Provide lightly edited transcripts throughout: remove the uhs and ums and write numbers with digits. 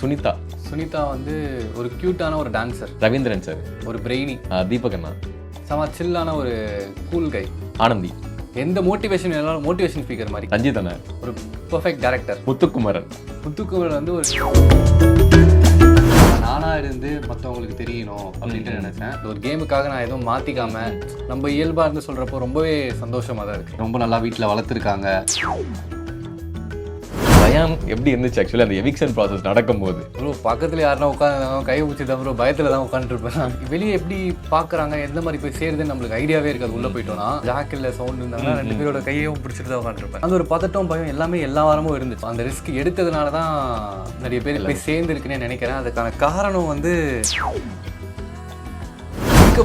சுனிதா. சுனிதா வந்து ஒரு கியூட்டான ஒரு டான்சர். ரவீந்திரன் சார். ஒரு பிரெய்னி. தீபக் அண்ணா. செம சில்லான ஒரு கூல் கை. ஆனந்தி. எந்த மோட்டிவேஷன் எல்லாரும் மோட்டிவேஷன் ஸ்பீக்கர் மாதிரி. ரஞ்சித் அண்ணா. ஒரு பெர்ஃபெக்ட் டைரக்டர். முத்துக்குமரன். முத்துக்குமரன் வந்து ஒரு நானா இருந்து மற்றவங்களுக்கு தெரியணும் அப்படின்ட்டு நினைச்சேன். ஒரு கேமுக்காக நான் எதுவும் மாத்திக்காம நம்ம இயல்பா இருந்து சொல்றப்போ ரொம்பவே சந்தோஷமா தான் இருக்கு. ரொம்ப நல்லா வீட்டில் வளர்த்துருக்காங்க. ரயான் எப்படி இருந்துச்சு ஆக்சுவலி அந்த எவிக்ஷன் ப்ராசஸ் நடக்கும்போது? ப்ரோ பக்கத்தில் யாருன்னா உட்காந்து கை ஊற்றி தான் ப்ரோ பயத்தில் தான் உட்காந்துருப்பேன். வெளியே எப்படி பார்க்குறாங்க எந்த மாதிரி போய் சேருதுன்னு நம்மளுக்கு ஐடியாவே இருக்காது. உள்ளே போயிட்டோம்னா ஜாக்கில் சவுண்ட் இருந்தாங்கன்னா ரெண்டு பேரோட கையையும் பிடிச்சிட்டு தான் உட்காந்துருப்பேன். அந்த ஒரு பதட்டம் பயம் எல்லாமே எல்லா வாரமும் இருந்துச்சு. அந்த ரிஸ்க் எடுத்ததுனால தான் நிறைய பேர் போய் சேர்ந்து இருக்குன்னு நினைக்கிறேன். அதுக்கான காரணம் வந்து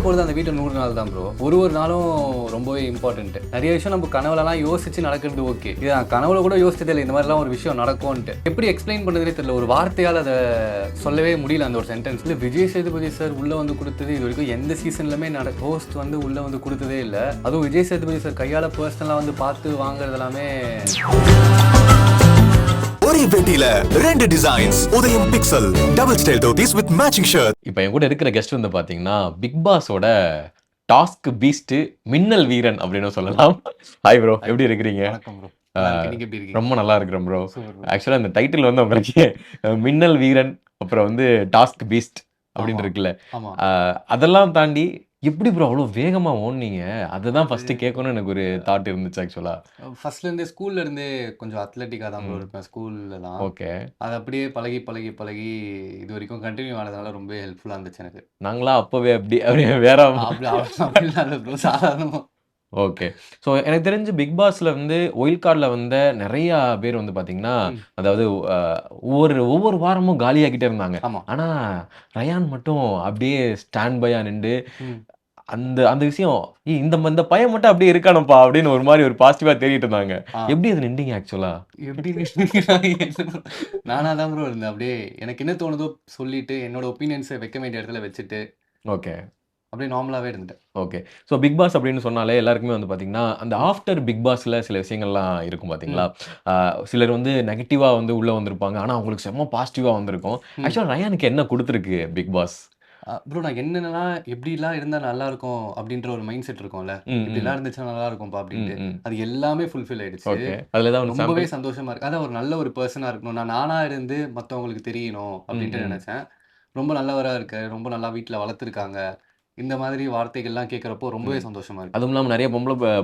பொழுது அந்த வீட்டை 100 நாள் தான் ப்ரோ. ஒரு நாளும் ரொம்பவே இம்பார்ட்டன்ட். நிறைய விஷயம் நம்ம கனவுலலாம் யோசிச்சு நடக்கிறது ஓகே. இது நான் கனவுல கூட யோசிச்சதே இல்லை இந்த மாதிரிலாம் ஒரு விஷயம் நடக்கும்ட்டு. எப்படி எக்ஸ்பிளைன் பண்ணுறதுனே தெரியல. ஒரு வார்த்தையால் அதை சொல்லவே முடியல. அந்த ஒரு சென்டென்ஸ்ல விஜய் சேதுபதி சார் உள்ள வந்து கொடுத்தது இது வரைக்கும் எந்த சீசன்லுமே ஹோஸ்ட் வந்து உள்ள வந்து கொடுத்ததே இல்லை. அதுவும் விஜய் சேதுபதி சார் கையால் பர்சனலாக வந்து பார்த்து வாங்குறது எல்லாமே. ஒரே பெட்டியில 2 டிசைன்ஸ். உதயம் pixel double style dhotis with matching shirt. இப்போ என் கூட இருக்கிற கெஸ்ட் வந்து பார்த்தீங்கன்னா பிக் பாஸோட டாஸ்க் பீஸ்ட் மின்னல் வீரன் அப்படின்னு சொல்லலாம். ஹாய் ப்ரோ, எப்படி இருக்கிறீங்க? ரொம்ப நல்லா இருக்கிறேன் ப்ரோ. ஆக்சுவலாக இந்த டைட்டில் வந்து உங்களுக்கு மின்னல் வீரன் அப்புறம் வந்து டாஸ்க் பீஸ்ட் அப்படின்னு இருக்குல்ல, அதெல்லாம் தாண்டி எப்படி ப்ரோ அவ்வளோ வேகமாக ஓடுனீங்க? அதுதான் ஃபஸ்ட்டு கேட்கணும்னு எனக்கு ஒரு தாட் இருந்துச்சு ஆக்சுவலாக. ஃபர்ஸ்ட்லேருந்தே ஸ்கூல்லேருந்தே கொஞ்சம் அத்லட்டிக்காக தான் ப்ரோ இருப்பேன் ஸ்கூல்லலாம். ஓகே. அது அப்படியே பழகி பழகி பழகி இது வரைக்கும் கண்டினியூ ஆனதுனால ரொம்ப ஹெல்ப்ஃபுல்லாக இருந்துச்சு எனக்கு. நாங்களா அப்போவே அப்படி வேற அப்படிலாம் ப்ரோ சாதாரணமாக. ஓகே. ஸோ எனக்கு தெரிஞ்சு பிக் பாஸ்ல வந்து ஒயில் கார்டில் வந்த நிறையா பேர் வந்து பார்த்தீங்கன்னா, அதாவது ஒவ்வொரு வாரமும் காலியாகிட்டே இருந்தாங்க. ஆனால் ரயான் மட்டும் அப்படியே ஸ்டாண்ட் பையா நின்று அந்த அந்த விஷயம் இந்த பையன் மட்டும் அப்படியே இருக்கானப்பா அப்படின்னு ஒரு மாதிரி ஒரு பாசிட்டிவா தேடிட்டு இருந்தாங்க. எப்படி அது நின்றீங்க ஆக்சுவலா? எப்படி நானா தான் ப்ரோ இருந்தேன். அப்படியே எனக்கு என்ன தோணுதோ சொல்லிட்டு என்னோட ஒப்பீனியன்ஸை வைக்க வேண்டிய இடத்துல வச்சுட்டு ஓகே அப்படியே நார்மலாகவே இருந்துட்டேன். ஓகே. ஸோ பிக் பாஸ் அப்படின்னு சொன்னாலே எல்லாருக்குமே வந்து பார்த்தீங்கன்னா அந்த ஆஃப்டர் பிக் பாஸில் சில விஷயங்கள்லாம் இருக்கும் பார்த்தீங்களா? சிலர் வந்து நெகட்டிவாக வந்து உள்ளே வந்திருப்பாங்க, ஆனால் அவங்களுக்கு செம்ம பாசிட்டிவாக வந்திருக்கும். ஆக்சுவலாக ரயானுக்கு என்ன கொடுத்துருக்கு பிக் பாஸ்? ப்ரோ நான் என்னென்னலாம் எப்படிலாம் இருந்தால் நல்லா இருக்கும் அப்படின்ற ஒரு மைண்ட் செட் இருக்கும்ல, இப்படிலாம் இருந்துச்சுன்னா நல்லா இருக்கும்ப்பா அப்படின்ட்டு அது எல்லாமே ஃபுல்ஃபில் ஆயிடுச்சு. அதில் தான் ரொம்பவே சந்தோஷமா இருக்கு. அதான் ஒரு நல்ல ஒரு பர்சனாக இருக்கணும், நானா இருந்து மற்றவங்களுக்கு தெரியணும் அப்படின்ட்டு நினைச்சேன். ரொம்ப நல்லவராக இருக்காரு, ரொம்ப நல்லா வீட்டில் வளர்த்துருக்காங்க. இந்த மாதிரி வார்த்தைகள்லாம் கேட்குறப்போ ரொம்பவே சந்தோஷமா இருக்கு. அதுவும் இல்லாமல் நிறைய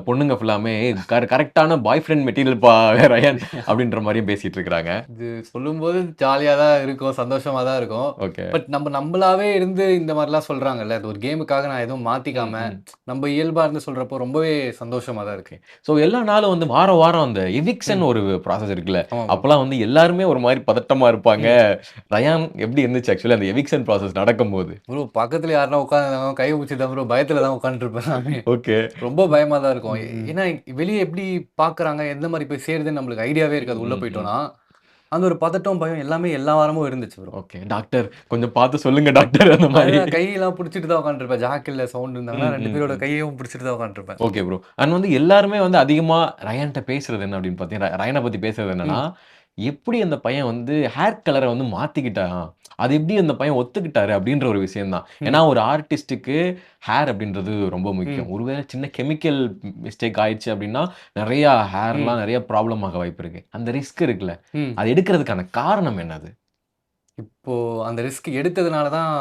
பொண்ணுங்க ஃபுல்லாமே கரெக்டான பாய் ஃப்ரெண்ட் மெட்டீரியல் பா ரயான் அப்படின்ற மாதிரியும் பேசிட்டு இருக்கிறாங்க. இது சொல்லும்போது ஜாலியாக தான் இருக்கும், சந்தோஷமாக தான் இருக்கும். ஓகே. பட் நம்மளாவே இருந்து இந்த மாதிரிலாம் சொல்கிறாங்கல்ல, அது ஒரு கேமுக்காக நான் எதுவும் மாற்றிக்காம நம்ம இயல்பாக இருந்து சொல்கிறப்போ ரொம்பவே சந்தோஷமாக தான் இருக்கு. ஸோ எல்லா நாளும் வந்து வாரம் அந்த எவிக்ஷன் ஒரு ப்ராசஸ் இருக்குல்ல, அப்போலாம் வந்து எல்லாருமே ஒரு மாதிரி பதட்டமாக இருப்பாங்க. ரயான் எப்படி இருந்துச்சு ஆக்சுவலி அந்த எவிக்ஷன் ப்ராசஸ் நடக்கும்போது? ப்ரோ பக்கத்தில் யாருன்னா உட்காந்து கை ஊற்றி தான் ப்ரோ பயத்தில் தான் உட்காந்துருப்பேன். ஓகே. ரொம்ப பயமாக தான் இருக்கும். ஏன்னா வெளியே எப்படி பார்க்குறாங்க எந்த மாதிரி போய் சேருதுன்னு நம்மளுக்கு ஐடியாவே இருக்காது. உள்ளே போயிட்டோம்னா அந்த ஒரு பதட்டம் பயம் எல்லாமே எல்லா வாரமும் இருந்துச்சு ப்ரோ. ஓகே. டாக்டர் கொஞ்சம் பார்த்து சொல்லுங்க டாக்டர் அந்த மாதிரி கையெல்லாம் பிடிச்சிட்டு தான் உட்காந்துருப்பேன். ஜாக்கில் சவுண்ட் இருந்தாங்கன்னா ரெண்டு பேரோட கையையும் பிடிச்சிட்டு தான் உட்காந்துருப்பேன். Okay bro. அண்ட் வந்து எல்லாருமே வந்து அதிகமாக ரயான்கிட்ட பேசுறது என்ன அப்படின்னு பார்த்தீங்கன்னா, ரயானை பற்றி பேசுறது என்னன்னா, எப்படி அந்த பையன் வந்து ஹேர் கலரை வந்து மாற்றிக்கிட்டான், அது எப்படி அந்த பையன் ஒத்துக்கிட்டாரு அப்படின்ற ஒரு விஷயம் தான். ஏன்னா ஒரு ஆர்டிஸ்ட்டுக்கு ஹேர் அப்படின்றது ரொம்ப முக்கியம். ஒருவேளை சின்ன கெமிக்கல் மிஸ்டேக் ஆயிடுச்சு அப்படின்னா நிறைய ஹேர்லாம் நிறைய ப்ராப்ளம் ஆக வாய்ப்பு இருக்கு. அந்த ரிஸ்க் இருக்குல்ல, அது எடுக்கிறதுக்கான காரணம் என்னது? இப்போ அந்த ரிஸ்க் எடுத்ததுனால தான்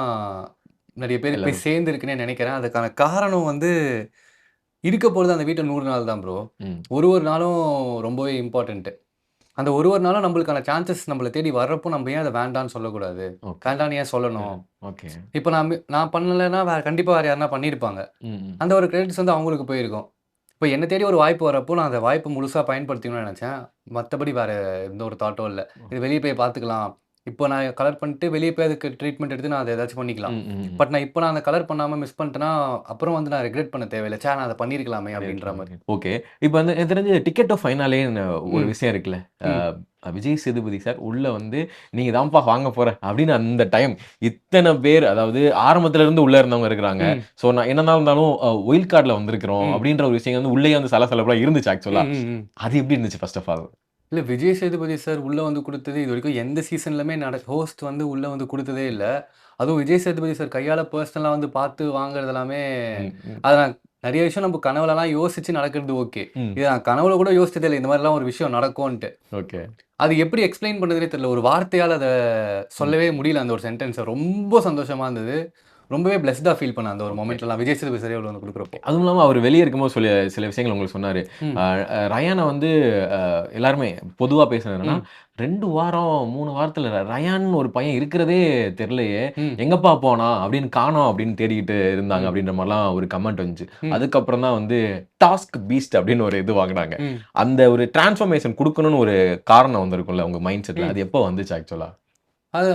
நிறைய பேர் போய் சேர்ந்து இருக்குன்னே நினைக்கிறேன். அதுக்கான காரணம் வந்து இருக்க பொழுது அந்த வீட்டை 100 நாள் தான் ப்ரோ. ஒரு நாளும் ரொம்பவே இம்பார்ட்டன்ட்டு. அந்த ஒரு நாளும் நம்மளுக்கான சான்சஸ் நம்மளை தேடி வர்றப்போ நம்ம ஏன் அதை வேண்டான்னு சொல்லக்கூடாது? வேண்டான்னு ஏன் சொல்லணும்? ஓகே. இப்போ நான் பண்ணலைன்னா கண்டிப்பாக வேறு யாருன்னா பண்ணியிருப்பாங்க. அந்த ஒரு கிரெடிட்ஸ் வந்து அவங்களுக்கு போயிருக்கும். இப்போ என்னை தேடி ஒரு வாய்ப்பு வரப்போ நான் அந்த வாய்ப்பு முழுசாக பயன்படுத்திக்கணும்னு நினச்சேன். மற்றபடி வேறு எந்த ஒரு தாட்டும் இல்லை. இது வெளியே போய் பார்த்துக்கலாம், இப்போ நான் கலர் பண்ணிட்டு வெளியே போய் அதுக்கு ட்ரீட்மெண்ட் எடுத்து நான் அதை ஏதாச்சும் பண்ணிக்கலாம். பட் நான் அந்த கலர் பண்ணாமல் மிஸ் பண்ணிட்டேன்னா அப்புறம் வந்து நான் ரெக்ரெட் பண்ண தேவையில்லை. நான் அதை பண்ணியிருக்கலாமே அப்படின்ற மாதிரி. ஓகே. இப்போ வந்து எனக்கு தெரிஞ்ச டிக்கெட் ஆஃப் ஃபைனாலேன்னு ஒரு விஷயம் இருக்குல்ல, விஜய் சேதுபதி சார் உள்ள வந்து நீங்க தான்ப்பா வாங்க போற அப்படின்னு அந்த டைம் இத்தனை பேர், அதாவது ஆரம்பத்துல இருந்து உள்ள இருந்தவங்க இருக்கிறாங்க. ஸோ நான் என்னதான் இருந்தாலும் ஒயில் கார்டில் வந்திருக்கிறோம் அப்படின்ற ஒரு விஷயம் வந்து உள்ளே வந்து சலசலப்பெல்லாம் இருந்துச்சு ஆக்சுவலா. அது எப்படி இருந்துச்சு ஃபர்ஸ்ட் ஆஃப் ஆல்? இல்ல விஜய் சேதுபதி சார் உள்ள வந்து குடுத்தது இதுவரைக்கும் எந்த சீசன்லயுமே ஹோஸ்ட் வந்து உள்ள வந்து குடுத்ததே இல்ல. அதுவும் விஜய் சேதுபதி சார் கையால பெர்சனலா வந்து பார்த்து வாங்குறது எல்லாமே ம், ம், அத நான் நெறைய விஷயம் நம்ம கனவுலலாம் யோசிச்சு நடக்கிறது ஓகே. ம். இது நான் கனவுல கூட யோசிச்சதே இல்ல. இந்த மாரிலாம் ஒரு விஷயம் நடக்கும்ன்ட்டு. ஓகே. அது எப்படி எக்ஸ்ப்ளைன் பண்றதுன்னே தெரியல. ஒரு வார்த்தையால அத ம். சொல்லவே முடியல அந்த ஒரு சென்டென்ஸ. ரொம்ப சந்தோஷமா இருந்தது. ரொம்பவே பிளெஸ்ட்டா ஃபீல் பண்ணேன் அந்த ஒரு ஓகே. மொமெண்ட்லலாம். விஜய் சேதுபதி சாரே உள்ள வந்து குடுக்குறப்போ. அதுவும் இல்லாம அவரு வெளிய இருக்கும்போது சில விஷயங்கள் உங்களுக்கு சொன்னாரு. ம். அ அ ரயான வந்து எல்லாருமே பொதுவா பேசுனது என்னன்னா, ம். 2 வாரம், 3 வாரத்துல ரயான்னு ஒரு பையன் இருக்கிறதே தெரியலையே! ம். எங்கப்பா போனான்? அப்படின்னு காணோம் அப்படின்னு தேடிக்கிட்டு இருந்தாங்க ம். அப்படின்ற மாரிலாம் ஒரு கமெண்ட் வந்துச்சு. ம். அதுக்கப்புறம் தான் வந்து டாஸ்க் பீஸ்ட் அப்படின்னு ஒரு இது வாங்குனாங்க. ம். அந்த ஒரு டிரான்ஸ்ஃபர்மேஷன் குடுக்கணும்னு ஒரு காரணம் வந்திருக்கும்ல உங்க மைண்ட் செட்ல. ம். அது எப்போ வந்துச்சு ஆக்சுவலா? அது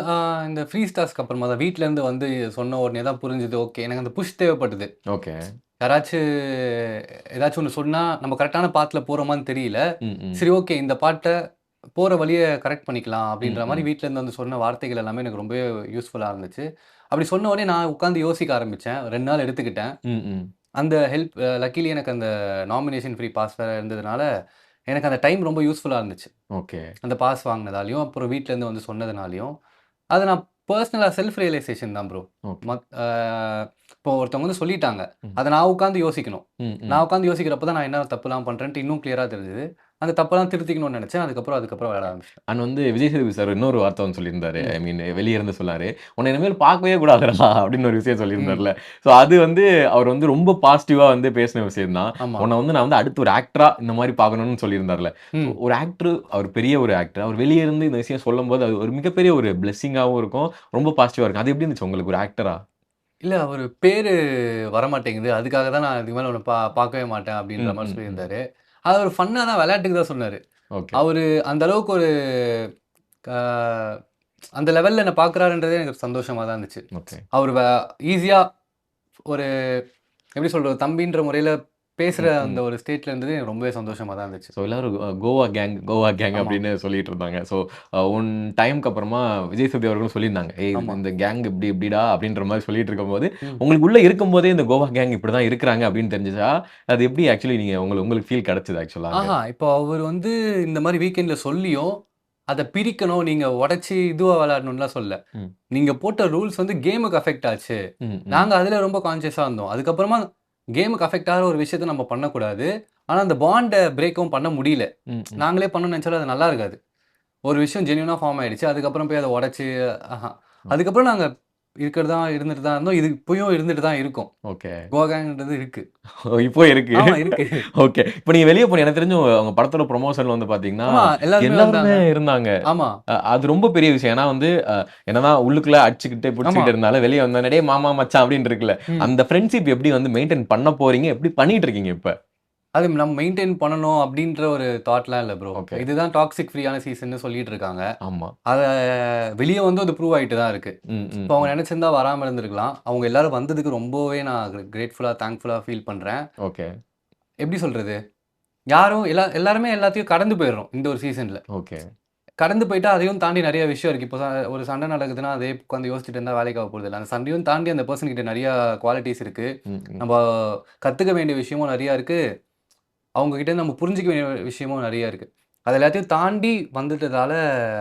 இந்த ஃப்ரீ ஸ்டார்ஸ்க்கு அப்புறமா தான் வீட்லருந்து வந்து சொன்ன உடனே தான் புரிஞ்சுது. ஓகே. எனக்கு அந்த புஷ் தேவைப்பட்டது. ஓகே. யாராச்சு ஏதாச்சும் ஒண்ணு சொன்னா, நம்ம கரெக்ட்டான பாத்ல போறோமான்னு தெரியல. ம், ம். சரி ஓகே. இந்த பாட்ட போற வழிய கரெக்ட் பண்ணிக்கலாம் ம், அப்படின்ற மாரி ம். வீட்லருந்து வந்து சொன்ன வார்த்தைகள் எல்லாமே எனக்கு ரொம்பவே யூஸ்ஃபுல்லா இருந்துச்சு. அப்படி சொன்ன உடனே நான் உட்கார்ந்து யோசிக்க ஆரம்பிச்சேன். 2 நாள் எடுத்துக்கிட்டேன். ம், ம். அந்த ஹெல்ப் லக்கிலி எனக்கு அந்த நாமினேஷன் ஃப்ரீ பாஸ் வேற இருந்ததுனால, எனக்கு அந்த டைம் ரொம்ப யூஸ்ஃபுல்லா இருந்துச்சு. ஓகே. அந்த பாஸ் வாங்குனதாலயும், அப்புறம் வீட்லருந்து வந்து சொன்னதுனாலயும், அத நான் பெர்சனலா செல்ஃப் ரியலைசேஷன் தான் ப்ரோ. ஓகே. மத் அ இப்போ ஒருத்தவங்க வந்து சொல்லிட்டாங்க. ம். அத நான் உட்கார்ந்து யோசிக்கணும். ம், ம். நான் உட்கார்ந்து யோசிக்கிறப்ப தான் நான் என்ன தப்புலாம் பண்றேன்ட்டு இன்னும் கிளியரா தெரிஞ்சது. அந்த தப்பெல்லாம் திருத்திக்கணும்னு நெனச்சேன். அதுக்கப்புறம் விளையாட ஆரம்பிச்சுட்டேன். அண்ட் வந்து விஜய் சேதுபதி சார் இன்னொரு வார்த்தை வந்து சொல்லியிருந்தாரு. ம். ஐ மீன் வெளிய இருந்து சொன்னாரு. "உன்ன இனிமேல் பார்க்கவே கூடாதுடா" அப்படின்னு ஒரு விஷயம் ம். சொல்லியிருந்தார்ல. ஸோ அது வந்து அவர் வந்து ரொம்ப பாசிட்டிவா வந்து பேசின விஷயம் தான். ஆமா. உன்ன வந்து நான் வந்து அடுத்து ஒரு ஆக்டரா இந்த மாரி பார்க்கணும்னு சொல்லியிருந்தார்ல. ஸோ ம். ஒரு ஆக்டர் அவர் பெரிய ஒரு ஆக்டர். அவர் வெளிய இருந்து இந்த விஷயம் சொல்லும்போது அது ஒரு மிகப்பெரிய ஒரு பிளெஸ்ஸிங்காவும் இருக்கும். ரொம்ப பாசிட்டிவா இருக்கும். அது எப்படி இருந்துச்சு உங்களுக்கு ஒரு ஆக்டரா? இல்ல அவரு பேரு வரமாட்டேங்குது. அதுக்காக தான் நான் இதுக்கு மேல உன்ன பார்க்கவே மாட்டேன் அப்டின்ற ம், மாரி ம், ம். சொல்லியிருந்தாரு. அது ஒரு ஃபன்னா தான் விளையாட்டுக்கு தான் சொன்னாரு. ஓகே, அவரு அந்த அளவுக்கு ஒரு அ அந்த லெவல்ல என்ன பார்க்குறாருன்றதே எனக்கு சந்தோஷமா தான் இருந்துச்சு. ஓகே. அவரு ஈஸியா ஒரு எப்படி சொல்றது? தம்பின்ற முறையில பேசுற ம், அந்த ம். ஒரு ஸ்டேட்ல இருந்தது எனக்கு ரொம்பவே சந்தோஷமா தான் இருந்துச்சு. ஸோ எல்லாரும் கோவா கேங் ஆமா, அப்படின்னு சொல்லிட்டு இருந்தாங்க. ஸோ ஒன் டைம்க்கு அப்புறமா விஜய் சேதுபதி அவர்களும் சொல்லியிருந்தாங்க. "ஏய் ஆமா. இந்த கேங் இப்படி இப்படிடா" அப்படின்ற மாரி சொல்லிட்டு இருக்கும்போது, ம். உங்களுக்கு உள்ள இருக்கும்போதே இந்த கோவா கேங் இப்படிதான் இருக்கிறாங்க அப்படின்னு தெரிஞ்சுச்சா? அது எப்படி ஆக்சுவலி நீங்க உங்களுக்கு ஃபீல் கிடைச்சது ஆக்சுவலா அங்க? இப்போ அவரு வந்து இந்த மாரி வீக்கெண்ட்ல சொல்லியும், அத பிரிக்கணும், நீங்க உடைச்சு இதுவா விளையாடணும்லாம் சொல்லல. ம். நீங்க போட்ட ரூல்ஸ் வந்து கேமுக்கு அஃபெக்ட் ஆச்சு. ம், ம். நாங்க அதுல ரொம்ப கான்ஷியஸா இருந்தோம். அதுக்கப்புறமா கேமுக்கு அஃபெக்ட் ஆகுற ஒரு விஷயத்த நம்ம பண்ணக்கூடாது. ஆனா, அந்த பாண்ட பிரேக்கும் பண்ண முடியல. ம், ம். நாங்களே பண்ணணும்னு நெனச்சாலும் அது நல்லா இருக்காது. ஒரு விஷயம் ஜென்யூனா ஃபார்ம் ஆயிடுச்சு. அதுக்கப்புறம் போய் அத உடைச்சு ஆஹா. அதுக்கப்புறம் நாங்க இருந்துட்டு தான் இருந்தோம். இது இப்பயும் இருந்துட்டு தான் இருக்கோம். ஓகே. கோவா கேங்ன்றது இருக்கு. இப்போ இருக்கு. ஆமா இருக்கு. ஓகே. இப்ப நீங்க வெளிய போனீங்க. எனக்கு தெரிஞ்சு உங்க படத்தோட ப்ரமோஷன்ல வந்து பார்த்தீங்கன்னா, ஆமா எல்லாருமே எல்லாருமே வந்தாங்க. இருந்தாங்க. ஆமா, அது ரொம்ப பெரிய விஷயம். ஏன்னா வந்து என்னதான் உள்ளுக்குள்ள அடிச்சுக்கிட்டு, ஆமா. புடிச்சுக்கிட்டு இருந்தாலும் வெளிய வந்தோனே, "டேய் மாமா, மச்சான்" அப்படின்னு இருக்குல்ல. ம். அந்த ஃப்ரெண்ட்ஷிப் எப்படி வந்து மெயின்டெயின் பண்ண போறீங்க? எப்படி பண்ணிட்டு இருக்கீங்க இப்ப? அது நம்ம மெயின்டெயின் பண்ணணும் அப்டின்ற ஒரு தாட்லாம் இல்ல ப்ரோ. ஓகே. இதுதான் டாக்ஸிக் ஃப்ரீயான சீசன்னு சொல்லிட்டு இருக்காங்க. ஆமா. அத வெளிய வந்து அது ப்ரூவ் ஆயிட்டு தான் இருக்கு. ம், ம், இப்போ அவங்க ம். நெனச்சிருந்தா வராம இருந்திருக்கலாம். அவங்க எல்லாரும் வந்ததுக்கு ரொம்பவே நான் கிரேட்ஃபுல்லா, தேங்க்ஃபுல்லா ஃபீல் பண்றேன். ஓகே, எப்படி சொல்றது? யாரும் எல்லாருமே எல்லாத்தையும் கடந்து போயிடுறோம் இந்த ஒரு சீசன்ல. ஓகே. கடந்து போயிட்டா அதையும் தாண்டி நெறைய விஷயம் இருக்கு. இப்போ ஒரு சண்டை நடக்குதுன்னா, அதே உட்காந்து யோசிச்சுட்டு இருந்தா வேலைக்கு ஆக போறதில்ல. அந்த சண்டையும் தாண்டி அந்த பெர்சன் கிட்ட நெறைய குவாலிட்டீஸ் இருக்கு. ம், ம். நம்ப கத்துக்க வேண்டிய விஷயமும் நெறைய இருக்கு. அவங்க கிட்ட நம்ம புரிஞ்சுக்க வேண்டிய விஷயமும் நெறைய இருக்கு. அது எல்லாத்தையும் தாண்டி வந்துட்டதால,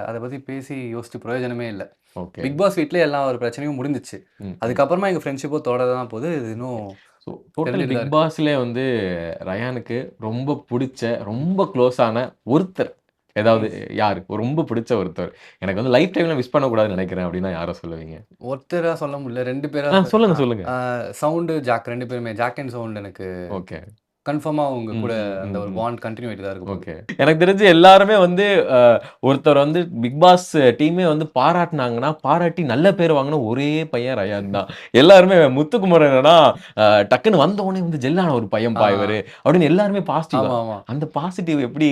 அத பத்தி பேசி யோசிச்சு பிரயோஜனமே இல்ல. ஓகே. பிக் பாஸ் வீட்ல எல்லா ஒரு பிரச்சனையும் முடிஞ்சுச்சு. ம், ம். அதுக்கப்புறமா எங்க ஃப்ரெண்ட்ஷிப்பும் தொடர தான் போகுது. இது இன்னும் ஸோ டோட்டல் தெரிஞ்சுட்டு தான் பிக் இருக்கு. பாஸ்லயே வந்து ரயானுக்கு ரொம்ப புடிச்ச, ரொம்ப க்ளோஸான ஒருத்தர் ஏதாவது ம். யாரு? ரொம்ப பிடிச்ச ஒருத்தர். எனக்கு வந்து லைஃப் டைம்ல மிஸ் பண்ணக்கூடாதுன்னு நெனைக்கிறேன் அப்டின்னா யார சொல்லுவீங்க? ஒருத்தரா சொல்ல முடியல. 2 பேரா சொல்லுங்க, சொல்லுங்க. சவுண்டு, ஜாக் 2 பேருமே. ஜாக் அண்ட் சவுண்ட் எனக்கு ஓகே. கன்ஃபார்மா அவங்க ம், கூட ம், அந்த ம், ஒரு ம். பாண்ட் கன்டின்யூ ஆயிட்டு தான் இருக்க போகுது. ஓகே. எனக்கு தெரிஞ்சு எல்லாருமே வந்து அ ஒருத்தர் வந்து பிக் பாஸ் டீமே வந்து பாராட்டுனாங்கன்னா, பாராட்டி நல்ல பேர் வாங்குன ஒரே பையன் ரயான் தான். எல்லாருமே முத்துக்குமரன் என்னன்னா, டக்குன்னு வந்த உடனே வந்து ஜெல்லான ஒரு பையன்பா ஆ. இவரு அப்படின்னு எல்லாருமே பாசிட்டிவா. ஆமா, ஆமா. அந்த பாசிட்டிவ் எப்படி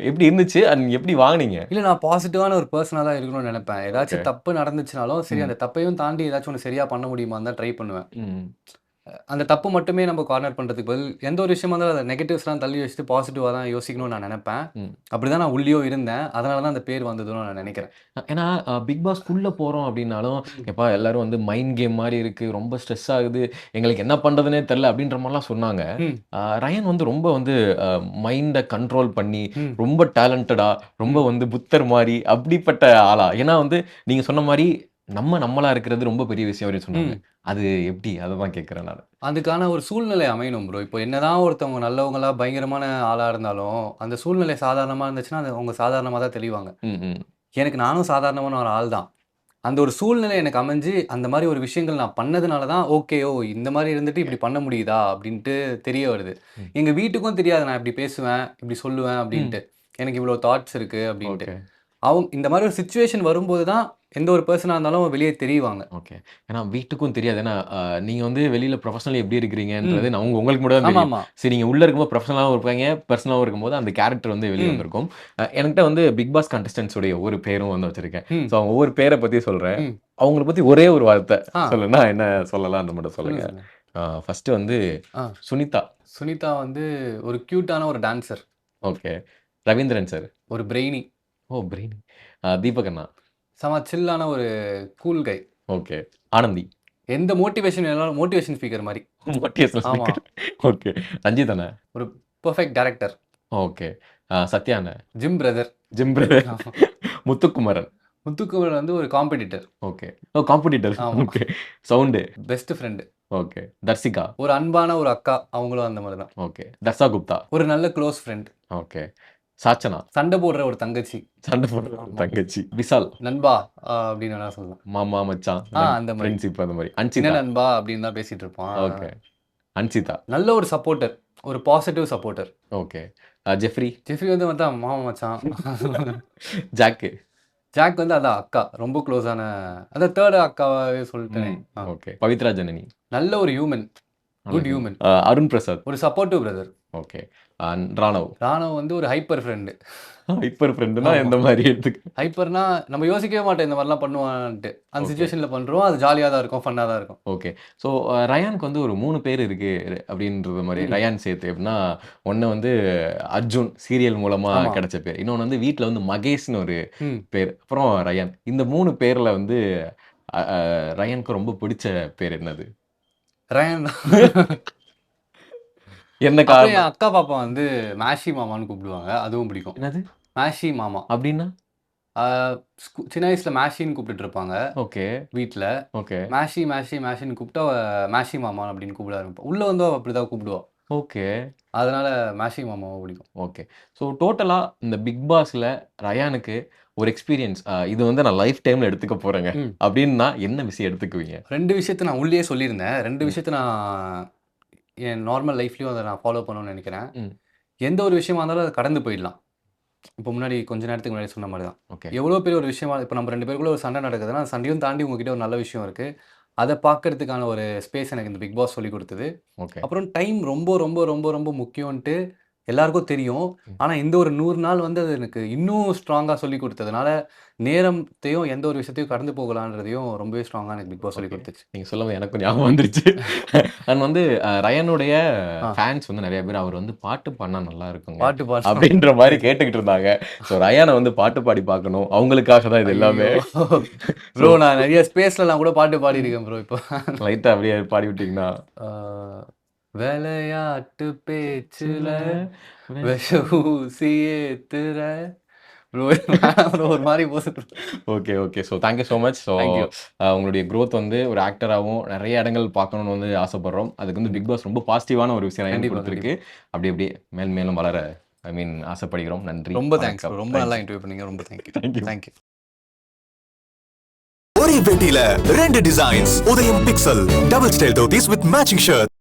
எப்படி இருந்துச்சு? நீங்க எப்படி வாங்குனீங்க? இல்ல நான் பாசிட்டிவான ஒரு பெர்சனா தான் இருக்கணும்னு நெனைப்பேன். ஓகே. ஏதாச்சும் தப்பு நடந்துச்சுனாலும், சரி ம். அந்த தப்பையும் தாண்டி ஏதாச்சும் ஒண்ணு சரியா பண்ண முடியுமான்னு தான் ட்ரை பண்ணுவேன். ம். அந்த தப்பு மட்டுமே நம்ம கார்னர் பண்ணுறதுக்கு பதில் எந்த ஒரு விஷயமா இருந்தாலும் அதை நெகட்டிவ்ஸ்லாம் தள்ளி வச்சுட்டு பாசிட்டிவாக தான் யோசிக்கணும்னு நான் நினைப்பேன். அப்படி தான் நான் உள்ளேயோ இருந்தேன். அதனால தான் அந்த பேர் வந்ததுன்னு நான் நினைக்கிறேன். ஏன்னா பிக் பாஸ்க்குள்ள போறோம் அப்படின்னாலும், எப்பா எல்லாரும் வந்து மைண்ட் கேம் மாரி இருக்கு. ரொம்ப ஸ்ட்ரெஸ் ஆகுது. எங்களுக்கு என்ன பண்றதுன்னே தெரியல அப்படின்ற மாரிலாம் சொன்னாங்க. ம். ரயான் வந்து ரொம்ப வந்து மைண்ட கண்ட்ரோல் பண்ணி, ம். ரொம்ப டேலண்டடா, ரொம்ப வந்து புத்தர் மாரி அப்படிப்பட்ட ஆளா? ஏன்னா வந்து நீங்க சொன்ன மாரி நம்மளா இருக்கிறது ரொம்ப பெரிய விஷயம் அப்படின்னு சொன்னாங்க. ம். அது எப்படி? அததான் கேட்கிறேன் நானு. அதுக்கான ஒரு சூழ்நிலை அமையணும் ப்ரோ. இப்போ என்னதான் ஒருத்தவங்க நல்லவங்களா, பயங்கரமான ஆளா இருந்தாலும், அந்த சூழ்நிலை சாதாரணமா இருந்துச்சுன்னா, அது அவங்க சாதாரணமா தான் தெளிவாங்க. ம், ம். எனக்கு நானும் சாதாரணமான ஒரு ஆள் தான். அந்த ஒரு சூழ்நிலை எனக்கு அமைஞ்சு, அந்த மாரி ஒரு விஷயங்கள் நான் பண்ணதுனால தான், ஓகே. ஓ! இந்த மாரி இருந்துட்டு இப்படி பண்ண முடியுதா? அப்படின்ட்டு தெரிய வருது. ம். எங்க வீட்டுக்கும் தெரியாது நான் இப்படி பேசுவேன், இப்படி சொல்லுவேன் ம். அப்படின்ட்டு. எனக்கு இவ்வளோ தாட்ஸ் இருக்கு அப்படின்ட்டு. ஓகே. இந்த மாரி ஒரு சிச்சுவேஷன் வரும்போது தான், எந்த ஒரு பெர்சனா இருந்தாலும் வெளியே தெரிவாங்க. ஓகே. ஏன்னா வீட்டுக்கும் தெரியாது. ஏன்னா நீங்க வந்து வெளியில ப்ரொஃபஷனலா எப்படி இருக்கிறீங்கன்றது ம். உங்களுக்கு மட்டும் தான் தெரியும். ஆமாமா. சரி நீங்க உள்ள இருக்கும்போது ப்ரொஃபஷனலாவும் இருப்பாங்க, பெர்சனலாவும் இருக்கும்போது அந்த கேரக்டர் வந்து வெளிய ம். வந்திருக்கும். என்கிட்ட வந்து பிக் பாஸ் கண்டஸ்டன்ட்ஸ் உடைய ஒவ்வொரு பேரும் வந்து வச்சிருக்கேன். ம். ஸோ ஒவ்வொரு பேர பத்தி சொல்றேன். ம். அவங்கள பத்தி ஒரே ஒரு வார்த்தை ஆ. சொல்லணும்னா என்ன சொல்லலாம்னு மட்டும் சொல்லுங்க, சொல்லுங்க. சொல்லுங்க. ஃபர்ஸ்ட்டு வந்து ஆ. சுனிதா. சுனிதா வந்து ஒரு கியூட்டான ஒரு டான்சர். ஓகே. ரவீந்திரன் சார். ஒரு பிரெய்னி. ஓ! பிரெய்னி. தீபக் அண்ணா. செம சில்லான ஒரு கூல் கை. ஓகே. ஆனந்தி. எந்த மோட்டிவேஷன் வேணாலும் மோட்டிவேஷன் ஸ்பீக்கர் மாரி. மோட்டிவேஷனல் ஆமா. ஸ்பீக்கர். ஓகே. ரஞ்சித் அண்ணா. ஒரு பெர்ஃபெக்ட் டைரக்டர். ஓகே. சத்யா அண்ணா. Gym brother. Gym brother. Muthukumaran. Muthukumaran வந்து ஒரு காம்படிட்டர். ஓகே. ஓ! காம்படிட்டர். ஆமா. Okay. Sound. Best friend. Okay. Tharshika. ஒரு அன்பான ஒரு அக்கா. அவங்களும் அந்த மாரி தான். ஓகே. தர்ஷா குப்தா. ஒரு நல்ல க்ளோஸ் ஃப்ரெண்ட். ஓகே. சாச்சனா. சண்டை போடுற ஒரு தங்கச்சி. சண்டை போடுற ஒரு தங்கச்சி. விஷால். நண்பா அப்படின்னு வேணா சொல்லலாம். மாமா, மச்சான், அந்த மாரி. ஃப்ரெண்ட்ஷிப் அந்த மாரி. என்ன அன்சிதா. நண்பா அப்படின்னு தான் பேசிட்டு இருப்பான். ஓகே. அன்சிதா. நல்ல ஒரு சப்போர்ட்டர். ஒரு positive supporter. Okay. Jeffrey. Jeffrey வந்து மச்சான் மாமா மச்சான். ஜாக்கு. ஜாக் வந்து அதான் அக்கா. ரொம்ப க்ளோஸான அந்த 3rd அக்காவாவே சொல்லிட்டேனே. ஓகே. பவித்ரா ஜனனி. நல்ல ஒரு human. Good human. Arun Prasad. ஒரு supportive brother. Okay. Raanav. Raanav வந்து ஒரு ஹைப்பர் ஃப்ரெண்டு. ஹைப்பர் ஃப்ரெண்டுனா ஆமா. எந்த மாரி எடுத்துக்க? ஹைப்பர்னா நம்ம யோசிக்கவே மாட்டோம் இந்த மாரிலாம் பண்ணுவான்ட்டு. அந்த ஓகே. சிச்சுவேஷன்ல பண்றோம். அது ஜாலியா தான் இருக்கும். ஃபன்னா தான் இருக்கும். ஓகே. ஸோ ரயானுக்கு வந்து ஒரு 3 பேர் இருக்கு அப்படின்றது மாரி ம். ரயான் சேர்த்து எப்படின்னா, ஒண்ணு வந்து அர்ஜுன் சீரியல் மூலமா ஆமா. கிடைச்ச பேர். இன்னொன்னு வந்து வீட்ல வந்து மகேஷ்ன்னு ஒரு ம். பேர். அப்புறம் ரயான். இந்த 3 பேர்ல வந்து அ அ ரயானுக்கு ரொம்ப பிடிச்ச பேர் என்னது? ரயான் தான். என்ன அப்புறம் காரணம்? என் அக்கா பாப்பா வந்து மேஷி மாமான்னு கூப்பிடுவாங்க. அதுவும் பிடிக்கும். என்னது? மேஷி மாமா. அப்படின்னா? ஆ சின்ன வயசுல மேஷின்னு கூப்பிட்டுட்டு இருப்பாங்க ஓகே. வீட்ல. ஓகே. மேஷி, மேஷி, மேஷின்னு கூப்பிட்டா அவ மேஷி மாமா அப்படின்னு கூப்பிட ஆரம்பிப்பா. உள்ள வந்து அவ அப்படிதான் கூப்பிடுவா. ஓகே. அதனால மேஷி மாமாவ பிடிக்கும். ஓகே. ஸோ டோட்டலா இந்த பிக் பாஸ்ல ரயானுக்கு ஒரு எக்ஸ்பீரியன்ஸ் இது வந்து நான் லைஃப் டைம்ல எடுத்துக்க போறேங்க. ம். அப்படின்னா என்ன விஷயம் எடுத்துக்குவீங்க? 2 விஷயத்த நான் உள்ளேயே சொல்லியிருந்தேன். 2 ம். விஷயத்த நான் என் நார்மல் லைஃப்லயும் அத நான் ஃபாலோ பண்ணணும்னு நெனைக்கிறேன். ம். எந்த ஒரு விஷயமா இருந்தாலும் அத கடந்து போயிடலாம். இப்போ முன்னாடி கொஞ்ச நேரத்துக்கு முன்னாடி சொன்ன மாரி தான். ஓகே. எவ்வளோ பெரிய ஒரு விஷயமா இப்போ நம்ம 2 பேருக்குள்ள ஒரு சண்டை நடக்குதுன்னா, அந்த சண்டையும் தாண்டி உங்ககிட்ட ஒரு நல்ல விஷயம் இருக்கு. அத பார்க்கறதுக்கான ஒரு ஸ்பேஸ் எனக்கு இந்த பிக் பாஸ் சொல்லிக் குடுத்தது. ஓகே. அப்புறம் டைம் ரொம்ப, ரொம்ப, ரொம்ப, ரொம்ப முக்கியம்ன்ட்டு எல்லாருக்கும் தெரியும். ம். ஆனா இந்த ஒரு 100 நாள் வந்து அது எனக்கு இன்னும் ஸ்ட்ராங்கா சொல்லிக் குடுத்ததுனால, நேரத்தையும் எந்த ஒரு விஷயத்தையும் கடந்து போகலான்றதையும் ரொம்பவே ஸ்ட்ராங்கா எனக்கு பிக் பாஸ் சொல்லிக் ஓகே. குடுத்துச்சு. நீங்க சொல்லவும் எனக்கும் ஞாபகம் வந்துருச்சு. அண்ட் வந்து ரயானுடைய ஆ. ஃபேன்ஸ் வந்து நெறைய பேர் அவர் வந்து பாட்டு பாடுனா நல்லா இருக்குங்க. பாட்டு பாடணும். அப்படின்ற மாரி கேட்டுக்கிட்டு இருந்தாங்க. ஸோ ரயான வந்து பாட்டு பாடி பார்க்கணும். அவங்களுக்காக தான் இது எல்லாமே. ஐயோ! ப்ரோ நான் நெறைய ஸ்பேஸ்லலாம் கூட பாட்டு பாடியிருக்கேன் ப்ரோ இப்போ. லைட்டா அப்படியே பாடி விட்டீங்கன்னா. ஆ விளையாட்டு பேச்சுல வே விஷ ஊசி ஏத்துற ப்ரோ ப்ரோ ஒரு மாரி போகுது bro. Okay, okay. So thank you so much. So thank you. உங்களுடைய குரோத் வந்து ஒரு ஆக்டராவும் நெறைய இடங்கள் பார்க்கணும்னு வந்து ஆசைப்படுறோம். அதுக்கு வந்து பிக் பாஸ் ரொம்ப பாசிட்டிவான ஒரு விஷயம் ரயானுக்கு கண்டிப்பா, குடுத்திருக்கு. அப்படி அப்படியே மேலும் மேலும் வளர ஆசைப்படுகிறோம். நன்றி. ரொம்ப தேங்க்ஸ் வணக்கம். ப்ரோ. ரொம்ப நல்லா இன்டர்வியூ பண்ணீங்க. ரொம்ப thank you. Thank you. Thank you. ஒரே பெட்டியில 2 டிசைன்ஸ். உதயம் pixel double style dhotis with matching shirt.